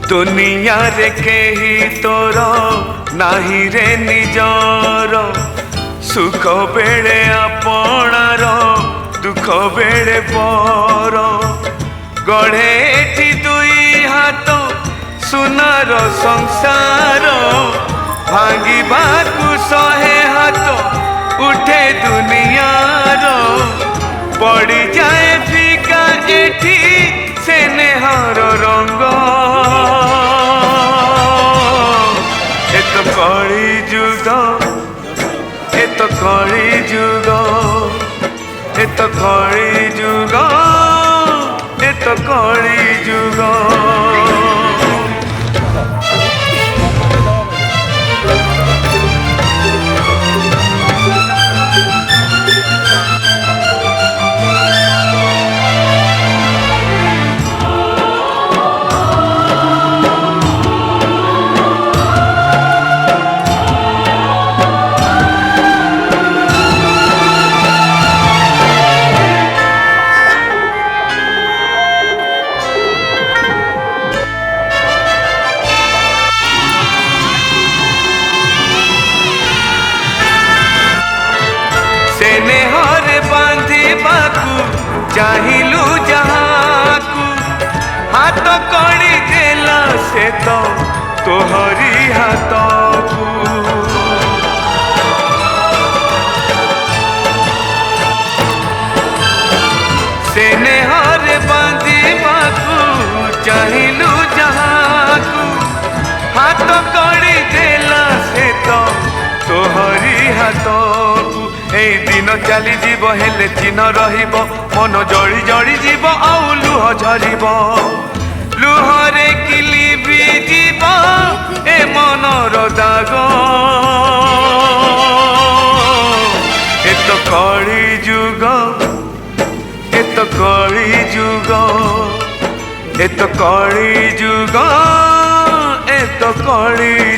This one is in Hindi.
दुनिया रे केही तोर नाही रे निजर सुख बेले आपणार दुख बेले पर गढ़े एठी दुई हाथ सुनार संसार भांगी बाकु सहे हाथ उठे दुनियार पड़ी जाए फिका एठी से नेहर रंग कली जुग एत कली जुग एत कली जुग एत कली जुग चाहिलु जहाँ हाथ कड़ी देला से तो तोहरी हाथ को से नेहर बांधिबाकू चाहिलु जहाँ हाथ कड़ी देला से तो तोहरी हाथ को ए दिन चली जीव हेले चिन्ह रहिब मन जड़ी जड़ी जीव आउ लुह झरिब लुहरे किली भी जीव ए मनर दाग एत कली जुग एत कली जुग एत कली जुग एत कली